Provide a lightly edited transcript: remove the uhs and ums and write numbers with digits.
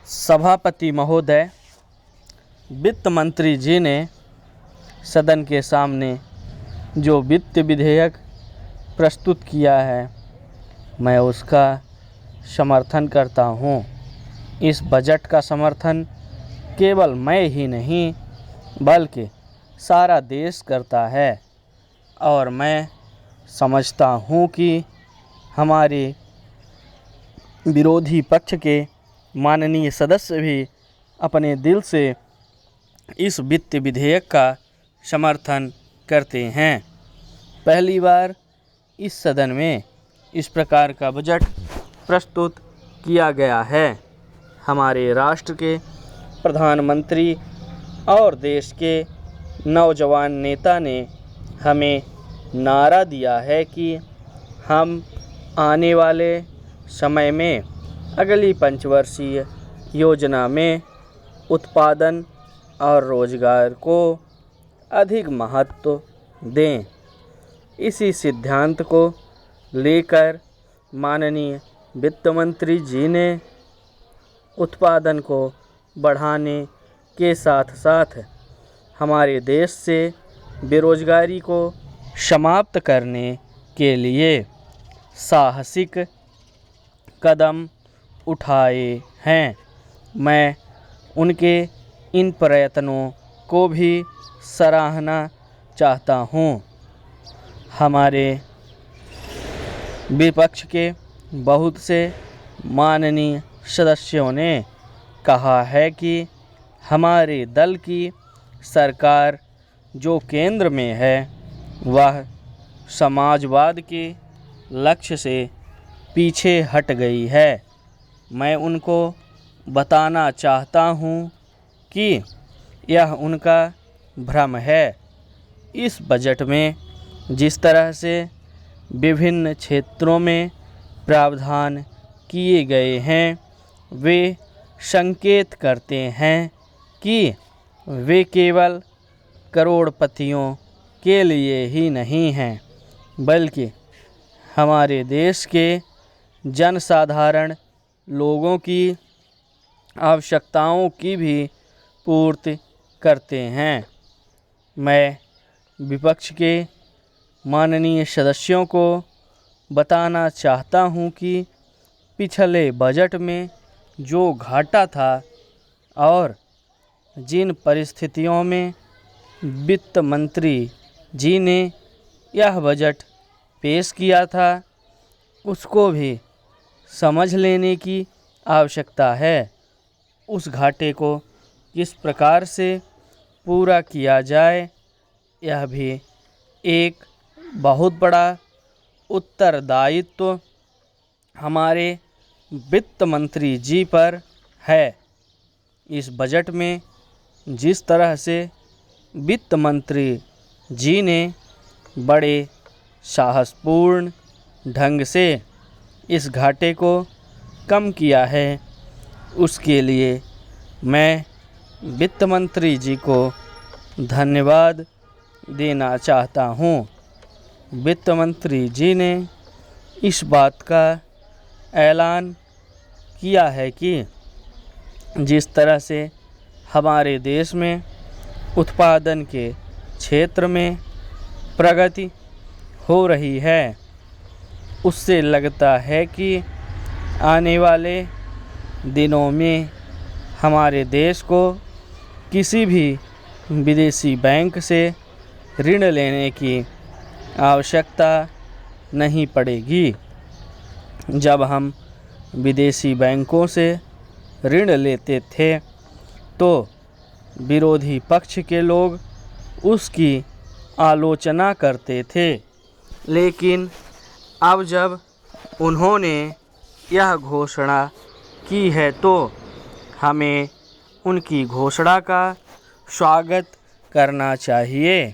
सभापति महोदय, वित्त मंत्री जी ने सदन के सामने जो वित्त विधेयक प्रस्तुत किया है, मैं उसका समर्थन करता हूँ। इस बजट का समर्थन केवल मैं ही नहीं बल्कि सारा देश करता है और मैं समझता हूँ कि हमारे विरोधी पक्ष के माननीय सदस्य भी अपने दिल से इस वित्त विधेयक का समर्थन करते हैं। पहली बार इस सदन में इस प्रकार का बजट प्रस्तुत किया गया है। हमारे राष्ट्र के प्रधानमंत्री और देश के नौजवान नेता ने हमें नारा दिया है कि हम आने वाले समय में अगली पंचवर्षीय योजना में उत्पादन और रोजगार को अधिक महत्व दें। इसी सिद्धांत को लेकर माननीय वित्त मंत्री जी ने उत्पादन को बढ़ाने के साथ साथ हमारे देश से बेरोजगारी को समाप्त करने के लिए साहसिक कदम उठाए हैं। मैं उनके इन प्रयत्नों को भी सराहना चाहता हूँ। हमारे विपक्ष के बहुत से माननीय सदस्यों ने कहा है कि हमारे दल की सरकार जो केंद्र में है वह समाजवाद के लक्ष्य से पीछे हट गई है। मैं उनको बताना चाहता हूँ कि यह उनका भ्रम है। इस बजट में जिस तरह से विभिन्न क्षेत्रों में प्रावधान किए गए हैं, वे संकेत करते हैं कि वे केवल करोड़पतियों के लिए ही नहीं हैं बल्कि हमारे देश के जनसाधारण लोगों की आवश्यकताओं की भी पूर्ति करते हैं। मैं विपक्ष के माननीय सदस्यों को बताना चाहता हूं कि पिछले बजट में जो घाटा था और जिन परिस्थितियों में वित्त मंत्री जी ने यह बजट पेश किया था, उसको भी समझ लेने की आवश्यकता है। उस घाटे को किस प्रकार से पूरा किया जाए, यह भी एक बहुत बड़ा उत्तरदायित्व हमारे वित्त मंत्री जी पर है। इस बजट में जिस तरह से वित्त मंत्री जी ने बड़े साहसपूर्ण ढंग से इस घाटे को कम किया है, उसके लिए मैं वित्त मंत्री जी को धन्यवाद देना चाहता हूँ। वित्त मंत्री जी ने इस बात का ऐलान किया है कि जिस तरह से हमारे देश में उत्पादन के क्षेत्र में प्रगति हो रही है, उससे लगता है कि आने वाले दिनों में हमारे देश को किसी भी विदेशी बैंक से ऋण लेने की आवश्यकता नहीं पड़ेगी। जब हम विदेशी बैंकों से ऋण लेते थे तो विरोधी पक्ष के लोग उसकी आलोचना करते थे, लेकिन अब जब उन्होंने यह घोषणा की है तो हमें उनकी घोषणा का स्वागत करना चाहिए।